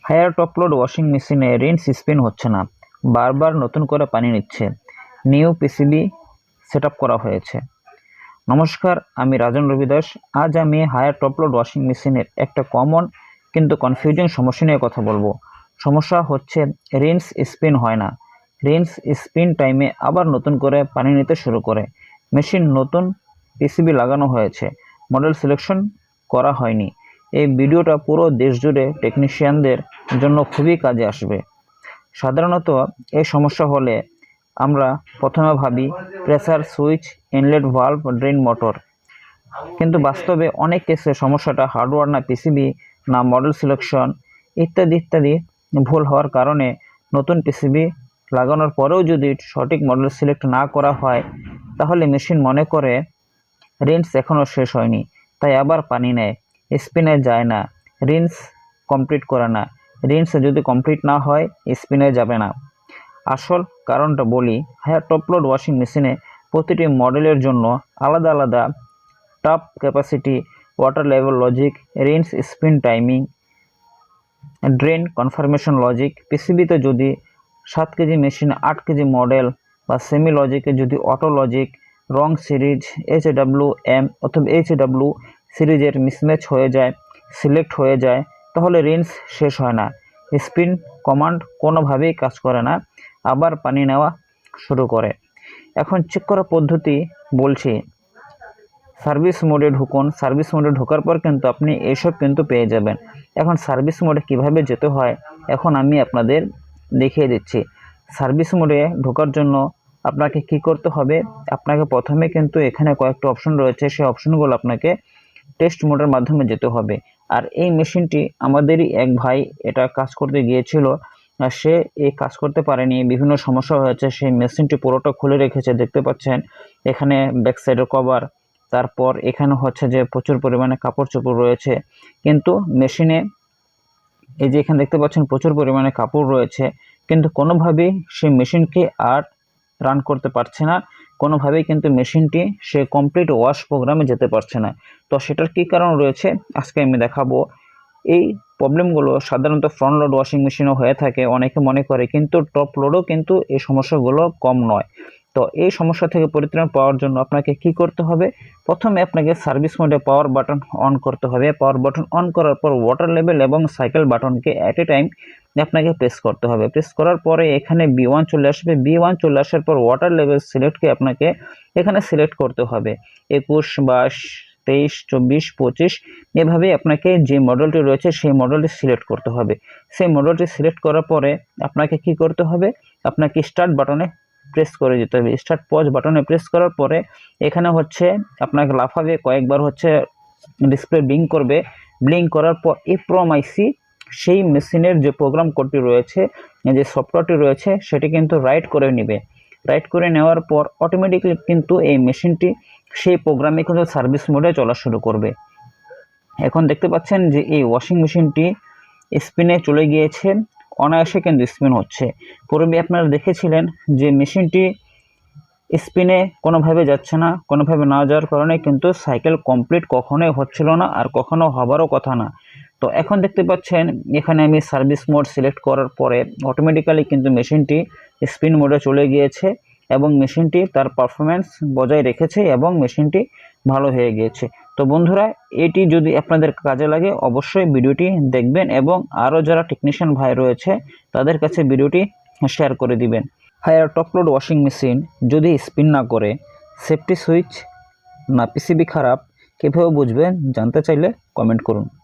Higher top load washing মেশিনে rinse spin হচ্ছে না, বারবার নতুন করে পানি নিচ্ছে। নিউ পিসিবি সেট করা হয়েছে। নমস্কার, আমি রাজন রবি দাস। আজ আমি হায়ার টপ লোড ওয়াশিং মেশিনের একটা কমন কিন্তু কনফিউজিং সমস্যা নিয়ে কথা বলবো। সমস্যা হচ্ছে রিন্স স্পিন হয় না। রিন্স স্পিন টাইমে আবার নতুন করে পানি নিতে শুরু করে। মেশিন নতুন পিসিবি লাগানো হয়েছে, মডেল সিলেকশন করা হয়নি। এই ভিডিওটা পুরো দেশ জুড়ে টেকনিশিয়ানদের জন্য খুবই কাজে আসবে। সাধারণত এই সমস্যা হলে আমরা প্রথমে ভাবি pressure switch, inlet valve, drain motor. কিন্তু বাস্তবে অনেক কেসে সমস্যাটা হার্ডওয়্যার না পিসিবি না মডেল সিলেকশন ইত্যাদি ইত্যাদি ভুল হওয়ার কারণে নতুন পিসিবি লাগানোর পরেও যদি সঠিক মডেল সিলেক্ট না করা হয়, তাহলে মেশিন মনে করে রিন্স এখনও শেষ হয়নি, তাই আবার পানি নেয়, স্পিনে যায় না, রিন্স কমপ্লিট করে না। রিন্স যদি কমপ্লিট না হয় স্পিনে যাবে না। আসল কারণটা বলি। হায়ার টপ লোড ওয়াশিং মেশিনে প্রতিটি মডেলের জন্য আলাদা আলাদা top capacity, water level logic, rinse spin timing, drain confirmation logic. পিসিবিতে যদি 7 কেজি মেশিনে 8 কেজি মডেল বা সেমি লজিকে যদি auto logic, wrong series, HWM অথবা HW সিরিজের মিসম্যাচ হয়ে যায়, সিলেক্ট হয়ে যায়, তাহলে রিন্স শেষ হয় না, স্পিন কমান্ড কোনোভাবেই কাজ করে না, আবার পানি নেওয়া শুরু করে। এখন চেক করার পদ্ধতি বলছি। সার্ভিস মোডে ঢুকুন। সার্ভিস মোডে ঢোকার পর কিন্তু আপনি এইসব কিন্তু পেয়ে যাবেন। এখন সার্ভিস মোডে কিভাবে যেতে হয় এখন আমি আপনাদের দেখিয়ে দিচ্ছি। সার্ভিস মোডে ঢোকার জন্য আপনাকে কি করতে হবে, আপনাকে প্রথমে কিন্তু এখানে কয়েকটা অপশন রয়েছে, সেই অপশনগুলো আপনাকে টেস্ট মোডের মাধ্যমে যেতে হবে। আর এই মেশিনটি আমাদেরই এক ভাই এটা কাজ করতে গিয়েছিল, আর সে এই কাজ করতে পারেনি, বিভিন্ন সমস্যা হয়েছে। সেই মেশিনটি পুরোটা খুলে রেখেছে, দেখতে পাচ্ছেন এখানে ব্যাক সাইডের কভার, তারপর এখানে হচ্ছে যে প্রচুর পরিমাণে কাপড় চোপড় রয়েছে। কিন্তু মেশিনে এই যে এখানে দেখতে পাচ্ছেন প্রচুর পরিমাণে কাপড় রয়েছে, কিন্তু কোনোভাবেই সেই মেশিনকে আর রান করতে পারছে না, কোনোভাবেই কিন্তু মেশিনটি সে কমপ্লিট ওয়াশ প্রোগ্রামে যেতে পারছে না। তো সেটার কী কারণ রয়েছে আজকে আমি দেখাবো। এই প্রবলেমগুলো সাধারণত ফ্রন্ট লোড ওয়াশিং মেশিনও হয়ে থাকে, অনেকে মনে করে, কিন্তু টপ লোডও কিন্তু এই সমস্যাগুলো কম নয়। তো এই সমস্যা থেকে পরিত্রাণ পাওয়ার জন্য আপনাকে কি করতে হবে, প্রথমে আপনাকে সার্ভিস মোডে পাওয়ার বাটন অন করতে হবে। পাওয়ার বাটন অন করার পর ওয়াটার লেভেল এবং সাইকেল বাটনকে অ্যাট এ টাইম আপনাকে প্রেস করতে হবে। প্রেস করার পরে এখানে B1 চলে আসবে। B1 চলে আসার পর ওয়াটার লেভেল সিলেক্টকে আপনাকে এখানে সিলেক্ট করতে হবে। 21, 22, 23, 24, 25 এভাবেই আপনাকে যে মডেলটি রয়েছে সেই মডেলটি সিলেক্ট করতে হবে। সেই মডেলটি সিলেক্ট করার পরে আপনাকে কি করতে হবে, আপনাকে স্টার্ট বাটনে প্রেস করে দিতে হবে। স্টার্ট পজ বাটনে প্রেস করার পরে এখানে হচ্ছে আপনাকে লাফাবে, কয়েকবার হচ্ছে ডিসপ্লে ব্লিঙ্ক করবে। ব্লিঙ্ক করার পর এপ্রোমাইসি সেই মেশিনের যে প্রোগ্রাম কোডটি রয়েছে, যে সফটওয়্যারটি রয়েছে, সেটি কিন্তু রাইট করে নেবে। রাইট করে নেওয়ার পর অটোমেটিক্যালি কিন্তু এই মেশিনটি সেই প্রোগ্রামে কিন্তু সার্ভিস মোডে চলা শুরু করবে। এখন দেখতে পাচ্ছেন যে এই ওয়াশিং মেশিনটি স্পিনে চলে গিয়েছে, অনায়াসে কিন্তু স্পিন হচ্ছে। পূর্বে আপনারা দেখেছিলেন যে মেশিনটি স্পিনে কোনোভাবে যাচ্ছে না, কোনোভাবে না যাওয়ার কারণে কিন্তু সাইকেল কমপ্লিট কখনোই হচ্ছিল না, আর কখনো হবারও কথা না। তো এখন দেখতে পাচ্ছেন এখানে আমি সার্ভিস মোড সিলেক্ট করার পরে অটোমেটিক্যালি কিন্তু মেশিনটি স্পিন মোডে চলে গিয়েছে এবং মেশিনটি তার পারফরমেন্স বজায় রেখেছে এবং মেশিনটি ভালো হয়ে গিয়েছে। তো বন্ধুরা, এটি যদি আপনাদের কাজে লাগে অবশ্যই ভিডিওটি দেখবেন এবং আরও যারা টেকনিশিয়ান ভাই রয়েছে তাদের কাছে ভিডিওটি শেয়ার করে দিবেন। Haier top load washing machine যদি স্পিন না করে, সেফটি সুইচ না পিসিবি খারাপ, কীভাবে বুঝবেন জানতে চাইলে কমেন্ট করুন।